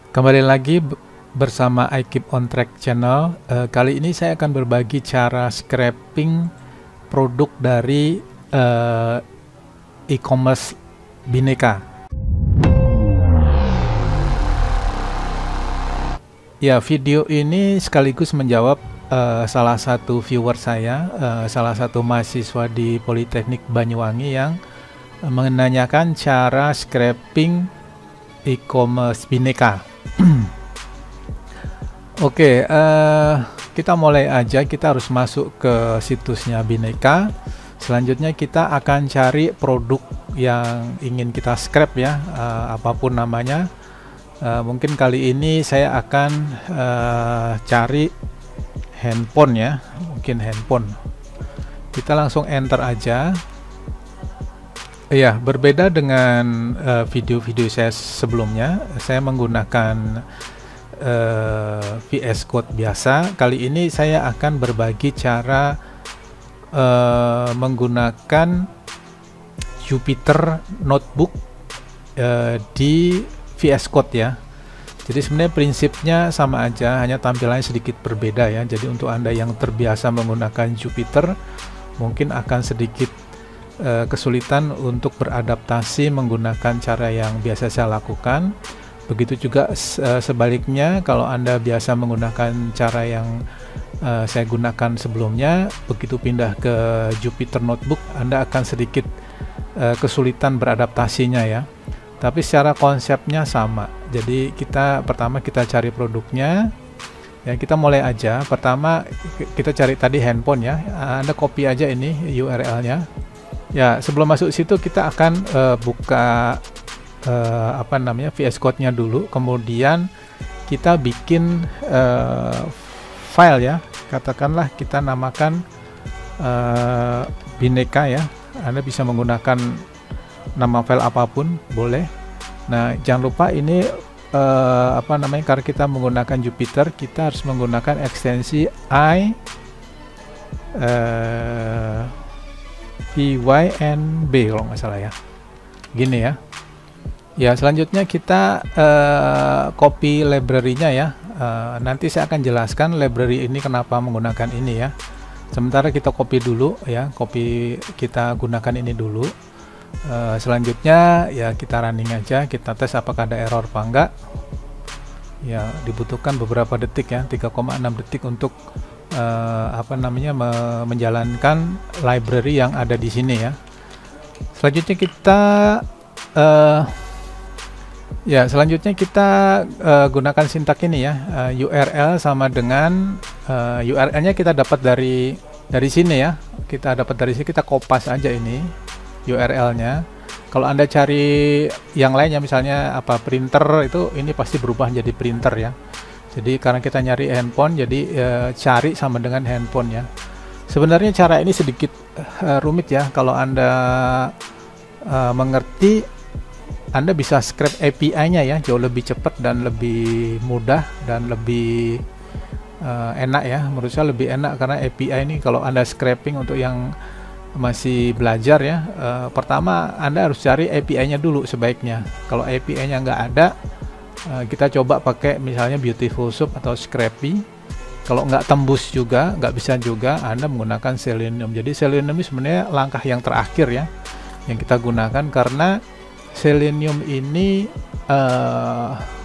Kembali lagi bersama I Keep on Track channel. Kali ini saya akan berbagi cara scraping produk dari e-commerce Bineka. Ya, video ini sekaligus menjawab salah satu viewer saya, salah satu mahasiswa di Politeknik Banyuwangi yang menanyakan cara scraping e-commerce Bineka. Oke, kita mulai aja. Kita harus masuk ke situsnya Bineka. Selanjutnya kita akan cari produk yang ingin kita scrap ya, apapun namanya. Mungkin kali ini saya akan cari handphone ya, mungkin handphone. Kita langsung enter aja. Ya, berbeda dengan video-video saya sebelumnya, saya menggunakan VS Code biasa. Kali ini saya akan berbagi cara menggunakan Jupyter Notebook di VS Code ya. Jadi sebenarnya prinsipnya sama aja, hanya tampilannya sedikit berbeda ya. Jadi untuk Anda yang terbiasa menggunakan Jupyter, mungkin akan sedikit kesulitan untuk beradaptasi menggunakan cara yang biasa saya lakukan. Begitu juga sebaliknya, kalau Anda biasa menggunakan cara yang saya gunakan sebelumnya, begitu pindah ke Jupyter Notebook, Anda akan sedikit kesulitan beradaptasinya ya. Tapi secara konsepnya sama. Jadi pertama kita cari produknya. Ya, kita mulai aja. Pertama kita cari tadi handphone ya. Anda copy aja ini URL-nya. Ya, sebelum masuk situ kita akan buka VS Code-nya dulu, kemudian kita bikin file ya, katakanlah kita namakan Bineka ya. Anda bisa menggunakan nama file apapun boleh. Nah, jangan lupa ini karena kita menggunakan Jupyter, kita harus menggunakan ekstensi PYNB kalau nggak salah ya, gini ya. Ya, selanjutnya kita copy library-nya ya. Nanti saya akan jelaskan library ini kenapa menggunakan ini ya. Sementara kita copy dulu ya, kita gunakan ini dulu. Selanjutnya ya kita running aja, kita tes apakah ada error apa enggak. Ya, dibutuhkan beberapa detik ya, 3,6 detik untuk menjalankan library yang ada di sini ya. Selanjutnya kita gunakan sintak ini ya, URL sama dengan URL-nya kita dapat dari sini ya. Kita dapat dari sini, kita kopas aja ini URL-nya. Kalau Anda cari yang lainnya, misalnya printer, itu ini pasti berubah jadi printer ya. Jadi karena kita nyari handphone, jadi cari sama dengan handphone ya. Sebenarnya cara ini sedikit rumit ya. Kalau Anda mengerti, Anda bisa scrap API-nya ya, jauh lebih cepat dan lebih mudah dan lebih enak ya. Menurut saya lebih enak karena API ini kalau Anda scraping untuk yang masih belajar ya, pertama Anda harus cari API-nya dulu sebaiknya. Kalau API-nya nggak ada, kita coba pakai misalnya Beautiful Soup atau Scrapy. Kalau nggak tembus juga, nggak bisa juga, Anda menggunakan Selenium. Jadi Selenium ini sebenarnya langkah yang terakhir ya yang kita gunakan, karena Selenium ini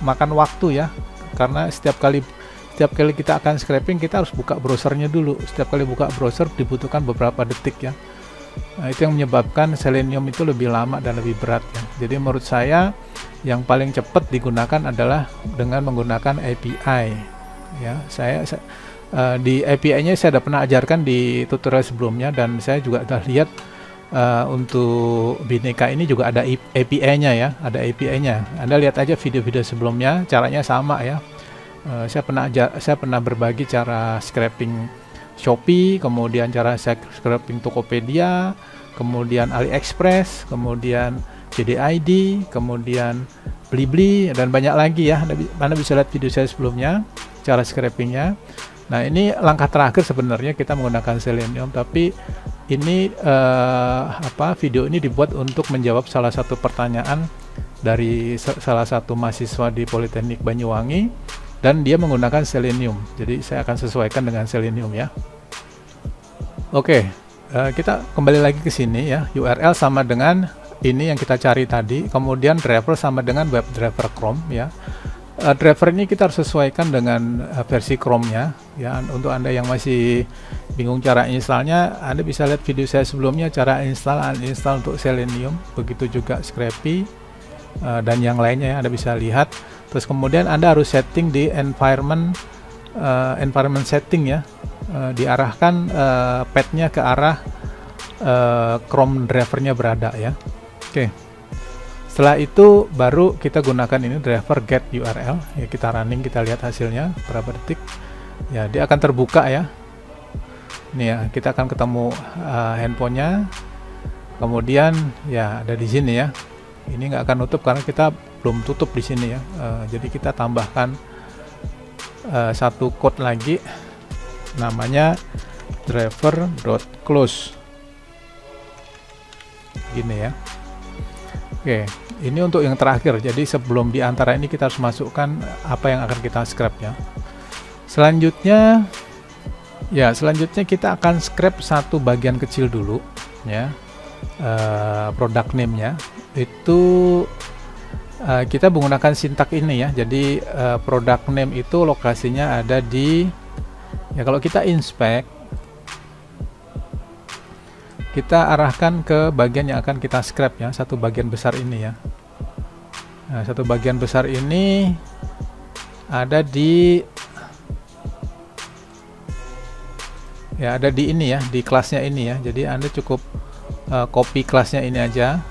makan waktu ya, karena setiap kali kita akan scraping, kita harus buka browsernya dulu. Setiap kali buka browser dibutuhkan beberapa detik ya. Nah, itu yang menyebabkan Selenium itu lebih lama dan lebih berat ya. Jadi menurut saya yang paling cepat digunakan adalah dengan menggunakan API ya. Di API-nya saya sudah pernah ajarkan di tutorial sebelumnya, dan saya juga sudah lihat untuk Bineka ini juga ada API-nya ya, ada API-nya. Anda lihat aja video-video sebelumnya, caranya sama ya. Saya pernah berbagi cara scraping Shopee, kemudian cara scraping Tokopedia, kemudian AliExpress, kemudian JDID, kemudian Blibli, dan banyak lagi ya. Anda bisa lihat video saya sebelumnya cara scrapingnya. Nah, ini langkah terakhir sebenarnya kita menggunakan Selenium, tapi ini video ini dibuat untuk menjawab salah satu pertanyaan dari salah satu mahasiswa di Politeknik Banyuwangi, dan dia menggunakan Selenium. Jadi saya akan sesuaikan dengan Selenium ya. Oke, kita kembali lagi ke sini ya. URL sama dengan ini yang kita cari tadi, kemudian driver sama dengan WebDriver Chrome ya. Driver ini kita harus sesuaikan dengan versi Chrome-nya ya. Untuk Anda yang masih bingung cara installnya, Anda bisa lihat video saya sebelumnya cara install uninstall untuk Selenium, begitu juga Scrapy dan yang lainnya ya, Anda bisa lihat. Terus kemudian Anda harus setting di environment setting ya, diarahkan padnya ke arah Chrome drivernya berada ya. Oke. Setelah itu baru kita gunakan ini driver get URL ya, kita running, kita lihat hasilnya berapa detik ya, dia akan terbuka ya. Ini ya, kita akan ketemu handphonenya, kemudian ya ada di sini ya. Ini nggak akan nutup karena kita belum tutup di sini ya. Jadi kita tambahkan satu code lagi, namanya driver.close gini ya. Oke, ini untuk yang terakhir. Jadi sebelum di antara ini kita harus masukkan apa yang akan kita scrap ya. Selanjutnya kita akan scrap satu bagian kecil dulu ya. Product name-nya itu kita menggunakan sintak ini ya. Jadi product name itu lokasinya ada di ya, kalau kita inspect, kita arahkan ke bagian yang akan kita scrap ya, satu bagian besar ini ya. Nah, satu bagian besar ini ada di ini ya, di kelasnya ini ya. Jadi Anda cukup copy kelasnya ini aja.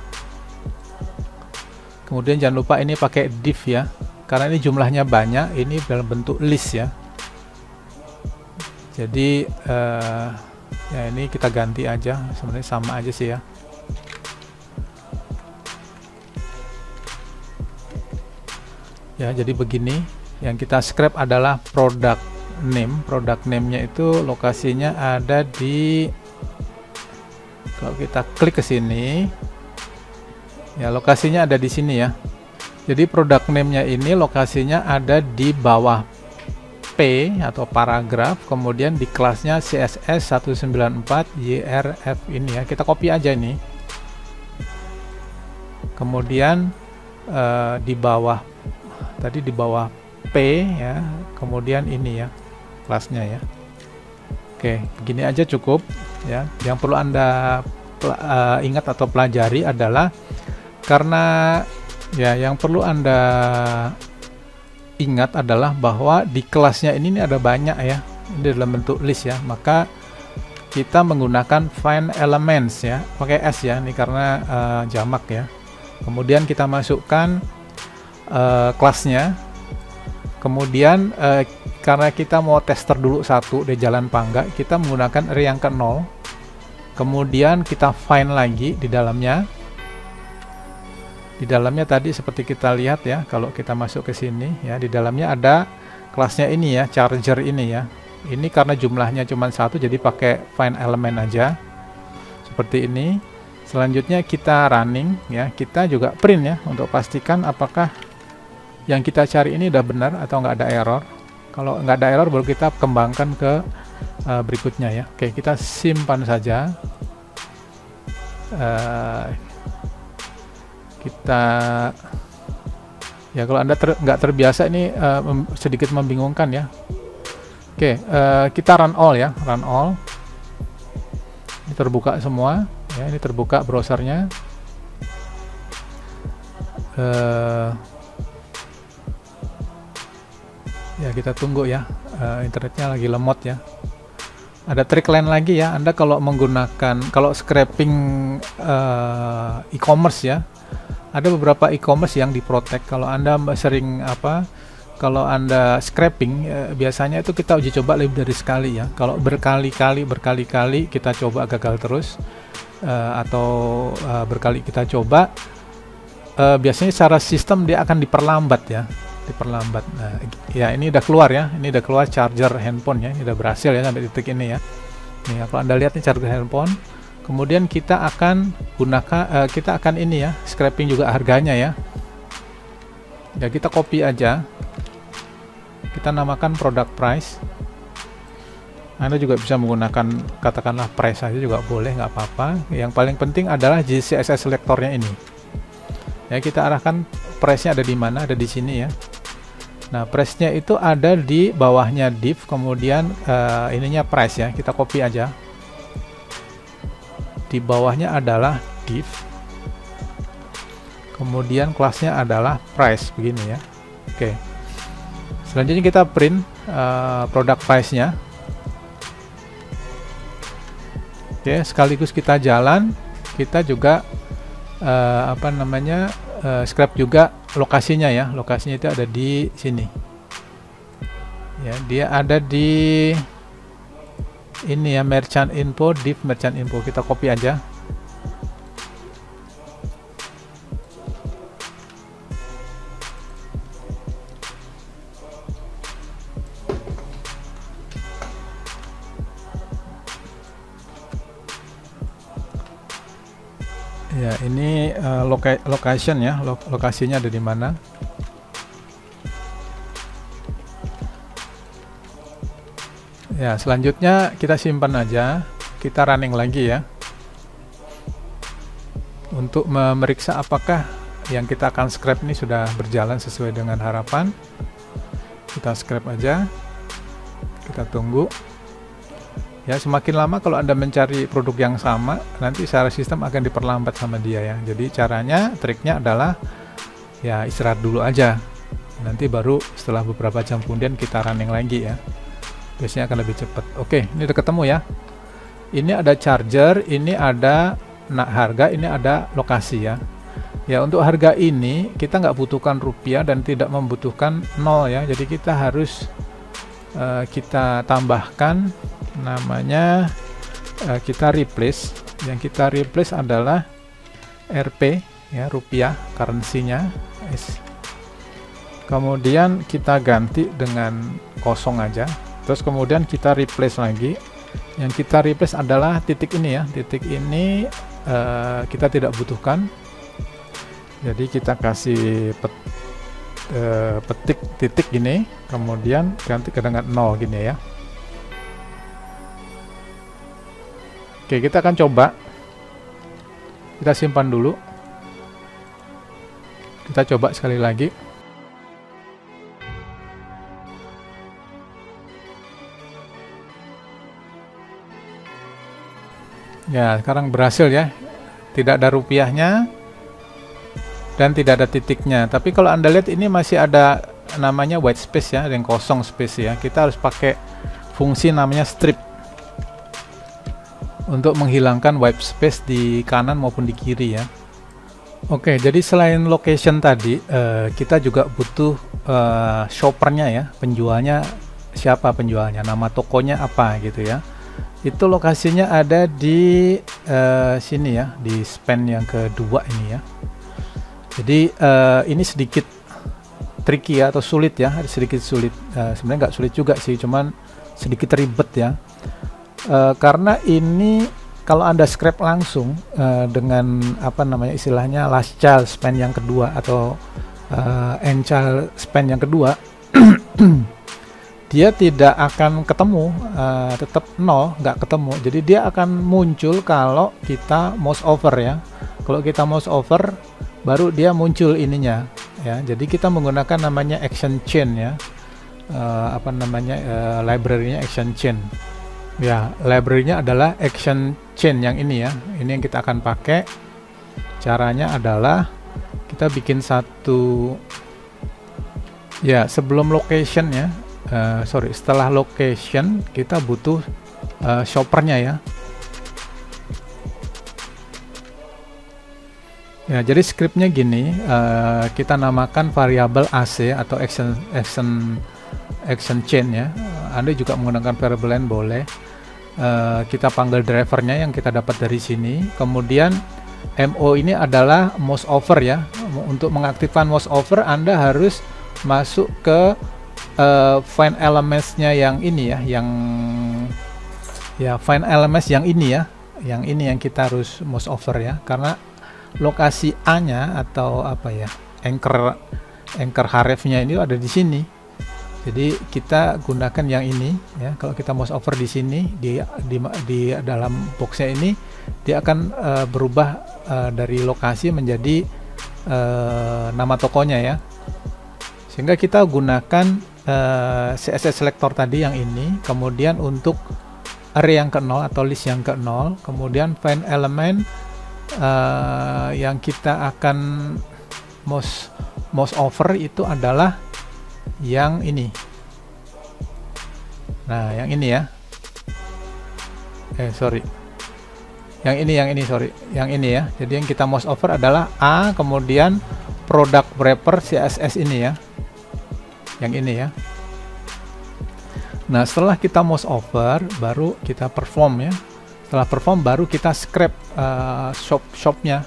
Kemudian jangan lupa ini pakai div ya, karena ini jumlahnya banyak, ini dalam bentuk list ya. Jadi ya ini kita ganti aja, sebenarnya sama aja sih ya. Ya, jadi begini, yang kita scrap adalah product name. Product name-nya itu lokasinya ada di, kalau kita klik ke sini ya, lokasinya ada di sini ya. Jadi product name-nya ini lokasinya ada di bawah P atau paragraf, kemudian di kelasnya CSS 194 YRF ini ya, kita copy aja ini. Kemudian di bawah tadi, di bawah P ya, kemudian ini ya kelasnya ya. Oke, begini aja cukup ya. Yang perlu Anda ingat atau pelajari adalah, karena ya yang perlu Anda ingat adalah bahwa di kelasnya ini ada banyak ya, ini dalam bentuk list ya, maka kita menggunakan find elements ya, pakai S ya, ini karena jamak ya. Kemudian kita masukkan kelasnya, kemudian karena kita mau tester dulu satu dia jalan apa enggak, kita menggunakan array yang ke 0, kemudian kita find lagi di dalamnya. Di dalamnya tadi seperti kita lihat ya, kalau kita masuk ke sini ya, di dalamnya ada kelasnya ini ya, charger ini ya. Ini karena jumlahnya cuma satu, jadi pakai find element aja seperti ini. Selanjutnya kita running ya, kita juga print ya, untuk pastikan apakah yang kita cari ini udah benar atau nggak ada error. Kalau nggak ada error baru kita kembangkan ke berikutnya ya. Oke, kita simpan saja. Kita ya, kalau Anda nggak terbiasa ini sedikit membingungkan ya. Oke, kita run all ya, run all. Ini terbuka semua ya, ini terbuka browsernya. Ya, kita tunggu ya, internetnya lagi lemot ya. Ada trik lain lagi ya, Anda kalau menggunakan, kalau scraping e-commerce ya, ada beberapa e-commerce yang diprotek. Kalau Anda sering kalau Anda scraping, biasanya itu kita uji coba lebih dari sekali ya. Kalau berkali-kali kita coba gagal terus, atau berkali kita coba, biasanya secara sistem dia akan diperlambat ya, diperlambat. Nah, ya ini udah keluar ya, ini udah keluar charger handphone ya, ini udah berhasil ya sampai titik ini ya. Nih, kalau Anda lihat nih charger handphone. Kemudian kita akan gunakan, kita akan ini ya, scraping juga harganya ya. Ya kita copy aja, kita namakan product price. Anda juga bisa menggunakan katakanlah price saja juga boleh, nggak apa-apa. Yang paling penting adalah CSS selectornya ini. Ya kita arahkan price-nya ada di mana, ada di sini ya. Nah price-nya itu ada di bawahnya div, kemudian ininya price ya, kita copy aja. Di bawahnya adalah div, kemudian kelasnya adalah price, begini ya. Oke, selanjutnya kita print product price-nya. Oke, sekaligus kita jalan, kita juga scrap juga lokasinya ya. Lokasinya itu ada di sini ya, dia ada di ini ya, merchant info, div merchant info. Kita copy aja. Ya ini location ya, lokasinya ada di mana. Ya selanjutnya kita simpan aja, kita running lagi ya, untuk memeriksa apakah yang kita akan scrap ini sudah berjalan sesuai dengan harapan. Kita scrap aja, kita tunggu ya. Semakin lama kalau Anda mencari produk yang sama, nanti secara sistem akan diperlambat sama dia ya. Jadi caranya, triknya adalah ya istirahat dulu aja, nanti baru setelah beberapa jam kemudian kita running lagi ya, biasanya akan lebih cepat. Oke, ini udah ketemu ya. Ini ada charger, ini ada harga, ini ada lokasi ya. Ya untuk harga ini kita nggak butuhkan rupiah dan tidak membutuhkan nol ya. Jadi kita harus kita tambahkan namanya, kita replace. Yang kita replace adalah Rp ya, rupiah currency-nya. Kemudian kita ganti dengan kosong aja. Terus kemudian kita replace lagi. Yang kita replace adalah titik ini ya. Titik ini kita tidak butuhkan. Jadi kita kasih petik titik gini, kemudian ganti ke dengan 0 gini ya. Oke, kita akan coba. Kita simpan dulu. Kita coba sekali lagi. Ya, sekarang berhasil ya. Tidak ada rupiahnya dan tidak ada titiknya. Tapi kalau Anda lihat ini masih ada namanya white space ya, yang kosong space ya. Kita harus pakai fungsi namanya strip untuk menghilangkan white space di kanan maupun di kiri ya. Oke, jadi selain location tadi, kita juga butuh shoppernya ya, penjualnya siapa, penjualnya, nama tokonya apa gitu ya. Itu lokasinya ada di sini ya, di span yang kedua ini ya. Jadi ini sedikit tricky ya, atau sulit ya, sedikit sulit. Sebenarnya nggak sulit juga sih, cuman sedikit ribet ya. Karena ini kalau Anda scrap langsung dengan apa namanya istilahnya last child span yang kedua atau end child span yang kedua, dia tidak akan ketemu, tetap 0, nggak ketemu. Jadi dia akan muncul kalau kita mouse over ya. Kalau kita mouse over, baru dia muncul ininya ya. Jadi kita menggunakan namanya action chain ya, apa namanya library-nya action chain ya. Library-nya adalah action chain yang ini ya. Ini yang kita akan pakai. Caranya adalah kita bikin satu ya, sebelum location ya, setelah location kita butuh shoppernya ya. Ya, jadi scriptnya gini, kita namakan variabel AC atau action chain ya. Anda juga menggunakan variable lain boleh. Kita panggil drivernya yang kita dapat dari sini. Kemudian MO ini adalah mouse over ya. Untuk mengaktifkan mouse over, Anda harus masuk ke find elements-nya yang ini ya, find elements yang ini ya. Yang ini yang kita harus mouse over ya, karena lokasi A-nya atau apa ya, anchor anchor hrefnya ini ada di sini. Jadi kita gunakan yang ini ya. Kalau kita mouse over di sini di dalam boxnya ini, dia akan berubah dari lokasi menjadi nama tokonya ya. Sehingga kita gunakan CSS selector tadi yang ini, kemudian untuk array yang ke-0 atau list yang ke-0, kemudian find element yang kita akan mouse over itu adalah yang ini. Nah, yang ini ya. Yang ini ya. Jadi yang kita mouse over adalah A, kemudian product wrapper CSS ini ya. Yang ini ya. Nah, setelah kita mouse over, baru kita perform ya. Setelah perform, baru kita scrape shoppernya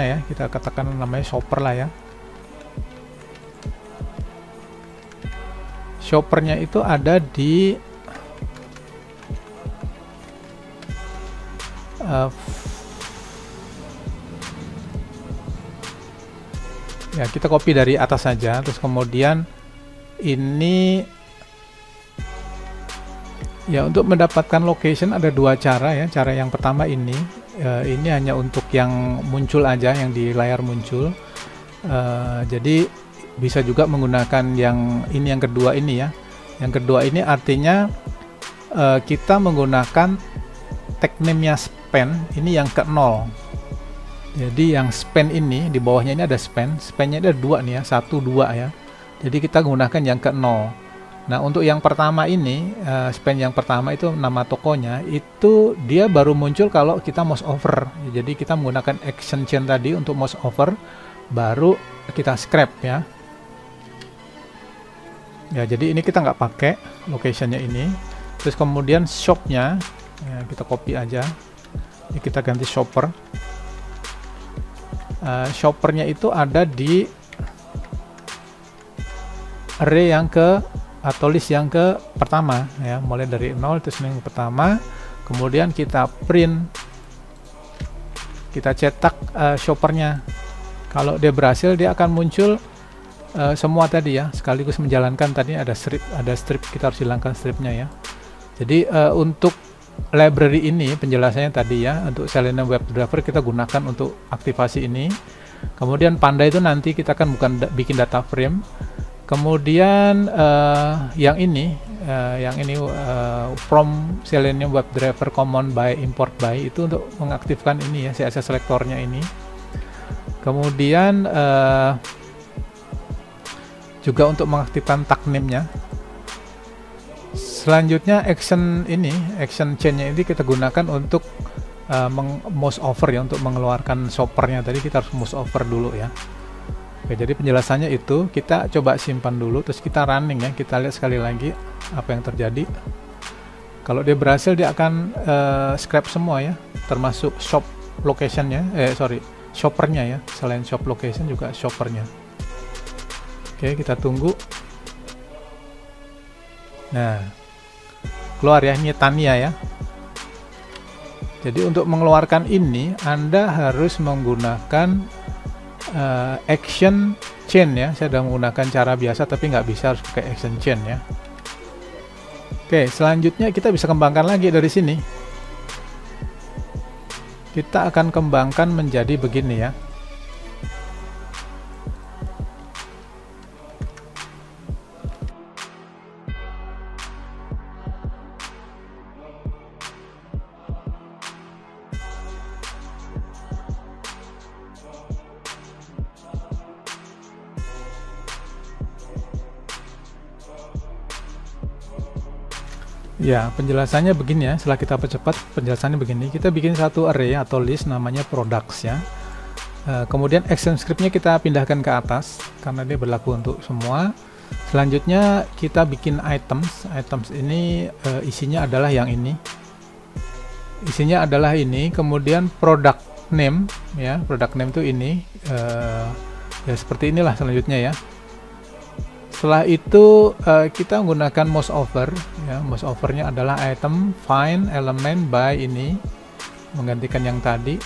ya. Kita katakan namanya shopper lah ya. Shoppernya itu ada di ya, kita copy dari atas saja, terus kemudian ini ya, untuk mendapatkan location ada dua cara ya. Cara yang pertama ini hanya untuk yang muncul aja, yang di layar muncul. Jadi bisa juga menggunakan yang ini, yang kedua ini ya. Yang kedua ini artinya kita menggunakan tag name-nya span, ini yang ke-0. Jadi yang span ini, di bawahnya ini ada span-nya ada dua nih ya, 1, 2 ya. Jadi kita gunakan yang ke-0. Nah, untuk yang pertama ini, span yang pertama itu nama tokonya, itu dia baru muncul kalau kita mouse over. Jadi kita menggunakan action chain tadi untuk mouse over, baru kita scrape ya. Ya, jadi ini kita nggak pakai locationnya ini. Terus kemudian shopnya ya, kita copy aja. Ini kita ganti shopper. Shoppernya itu ada di array yang atau list yang ke pertama ya, mulai dari 0 itu yang pertama. Kemudian kita print, kita cetak shoppernya. Kalau dia berhasil, dia akan muncul semua tadi ya, sekaligus menjalankan tadi ada strip, kita harus hilangkan stripnya ya. Jadi untuk library ini penjelasannya tadi ya, untuk Selenium WebDriver kita gunakan untuk aktivasi ini. Kemudian Panda itu nanti kita kan bukan bikin data frame. Kemudian yang ini from Selenium WebDriver command by import by itu untuk mengaktifkan ini ya, CSS selectornya ini. Kemudian juga untuk mengaktifkan tag name-nya. Selanjutnya action chain-nya ini kita gunakan untuk mouse over ya, untuk mengeluarkan shoppernya tadi kita harus mouse over dulu ya. Oke, jadi penjelasannya itu kita coba simpan dulu, terus kita running ya, kita lihat sekali lagi apa yang terjadi. Kalau dia berhasil, dia akan scrape semua ya, termasuk shop location-nya, shoppernya ya, selain shop location juga shoppernya. Oke, kita tunggu. Nah, keluar ya, ini Tania ya. Jadi untuk mengeluarkan ini, Anda harus menggunakan action chain ya. Saya sudah menggunakan cara biasa, tapi nggak bisa, harus pakai action chain ya. Oke, selanjutnya kita bisa kembangkan lagi dari sini. Kita akan kembangkan menjadi begini ya. Ya, penjelasannya begini ya, setelah kita percepat penjelasannya begini, kita bikin satu array atau list namanya products ya. Kemudian action script-nya kita pindahkan ke atas, karena dia berlaku untuk semua. Selanjutnya kita bikin items ini isinya adalah yang ini. Isinya adalah ini, kemudian product name ya, product name itu ini, ya seperti inilah selanjutnya ya. Setelah itu kita menggunakan mouse over ya, mouse overnya adalah item find element by ini, menggantikan yang tadi.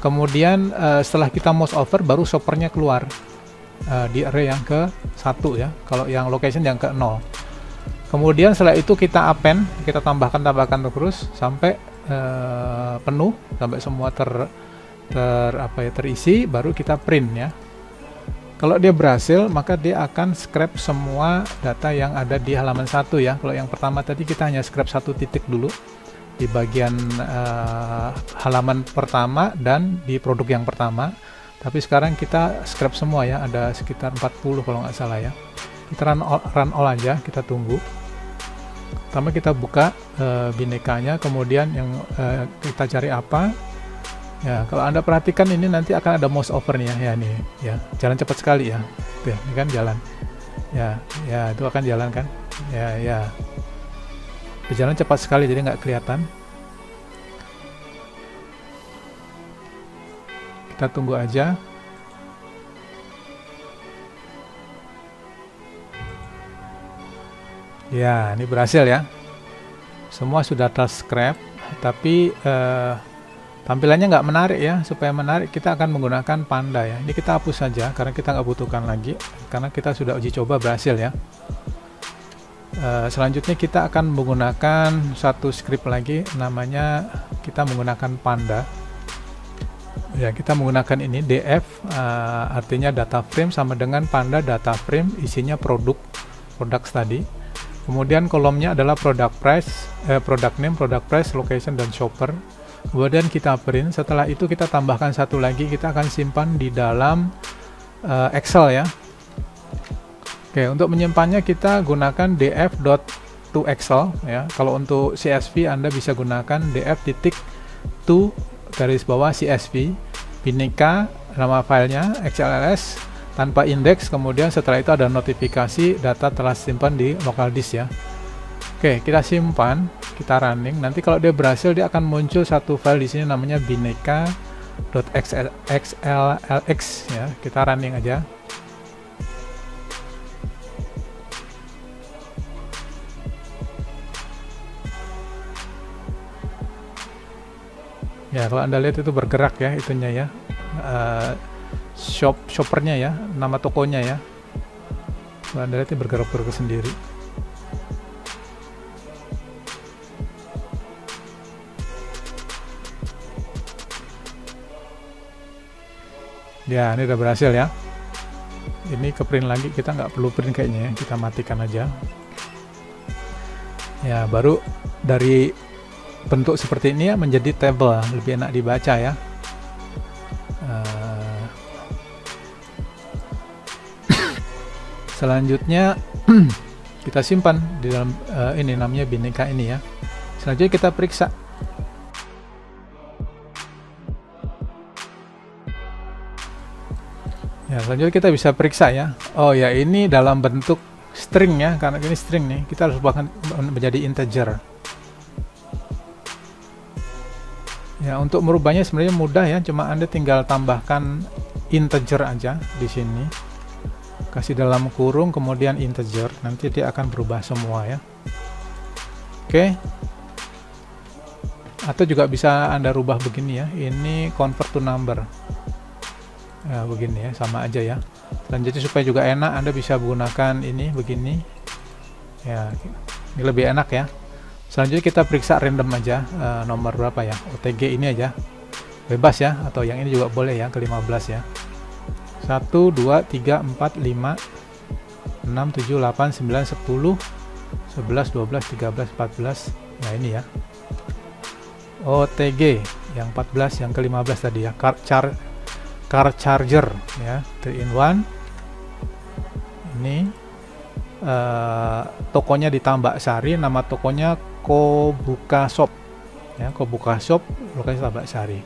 Kemudian setelah kita mouse over baru shoppernya keluar di array yang ke 1 ya, kalau yang location yang ke 0. Kemudian setelah itu kita append, kita tambahkan terus sampai penuh, sampai semua terisi, baru kita print ya. Kalau dia berhasil, maka dia akan scrap semua data yang ada di halaman 1 ya. Kalau yang pertama tadi kita hanya scrap 1 titik dulu di bagian halaman pertama dan di produk yang pertama. Tapi sekarang kita scrap semua ya, ada sekitar 40 kalau nggak salah ya. Kita run all aja, kita tunggu. Pertama kita buka binekanya, kemudian yang kita cari apa. Ya, kalau Anda perhatikan ini nanti akan ada mouse over nih ya, nih ya, jalan cepat sekali ya. Tuh, ini kan jalan. Ya, itu akan jalan kan. Ya. Berjalan cepat sekali jadi nggak kelihatan. Kita tunggu aja. Ya, ini berhasil ya. Semua sudah terscrap, tapi tampilannya nggak menarik ya. Supaya menarik kita akan menggunakan Panda ya. Ini kita hapus saja karena kita nggak butuhkan lagi, karena kita sudah uji coba berhasil ya. Selanjutnya kita akan menggunakan satu script lagi, namanya kita menggunakan Panda ya. Kita menggunakan ini df, artinya data frame sama dengan Panda data frame, isinya produk tadi. Kemudian kolomnya adalah product price, product name, product price, location, dan shopper. Kemudian kita print. Setelah itu kita tambahkan satu lagi, kita akan simpan di dalam Excel ya. Oke, untuk menyimpannya kita gunakan df.toExcel ya. Kalau untuk CSV Anda bisa gunakan df.to garis bawah CSV, Bineka nama filenya, XLS tanpa indeks, kemudian setelah itu ada notifikasi data telah simpan di local disk ya. Oke, kita simpan, kita running. Nanti kalau dia berhasil, dia akan muncul satu file di sini namanya bineka.xlx ya. Kita running aja. Ya, kalau Anda lihat itu bergerak ya, itunya ya. Shoppernya ya, nama tokonya ya. Kalau Anda lihat itu bergerak sendiri. Ya, ini udah berhasil ya. Ini ke print lagi, kita nggak perlu print kayaknya ya, kita matikan aja. Ya, baru dari bentuk seperti ini ya menjadi table, lebih enak dibaca ya. Selanjutnya kita simpan di dalam ini namanya Bineka ini ya. Selanjutnya kita periksa. Ya, selanjutnya kita bisa periksa ya. Oh ya, ini dalam bentuk string ya, karena ini string nih, kita harus ubahkan menjadi integer. Ya, untuk merubahnya sebenarnya mudah ya, cuma Anda tinggal tambahkan integer aja di sini. Kasih dalam kurung kemudian integer, nanti dia akan berubah semua ya. Oke. Atau juga bisa Anda rubah begini ya. Ini convert to number. Ya, begini ya, sama aja ya. Selanjutnya supaya juga enak, Anda bisa menggunakan ini begini. Ya, ini lebih enak ya. Selanjutnya kita periksa random aja, nomor berapa ya, OTG ini aja, bebas ya, atau yang ini juga boleh ya, ke-15 ya. 1, 2, 3, 4, 5, 6, 7, 8, 9, 10, 11, 12, 13, 14, nah ini ya. OTG yang 14, yang ke-15 tadi ya, car charger ya, 3-in-1. Ini tokonya di Tambak Sari, nama tokonya Kobuka Shop ya, Kobuka Shop, lokasi Tambak Sari.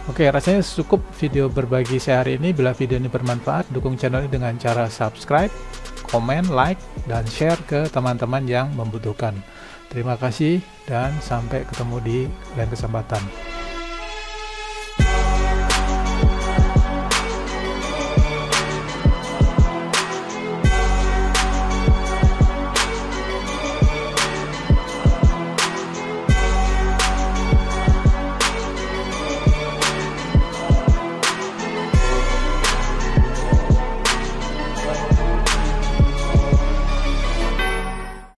Oke, rasanya cukup video berbagi saya hari ini. Bila video ini bermanfaat, dukung channel ini dengan cara subscribe, komen, like, dan share ke teman-teman yang membutuhkan. Terima kasih dan sampai ketemu di lain kesempatan.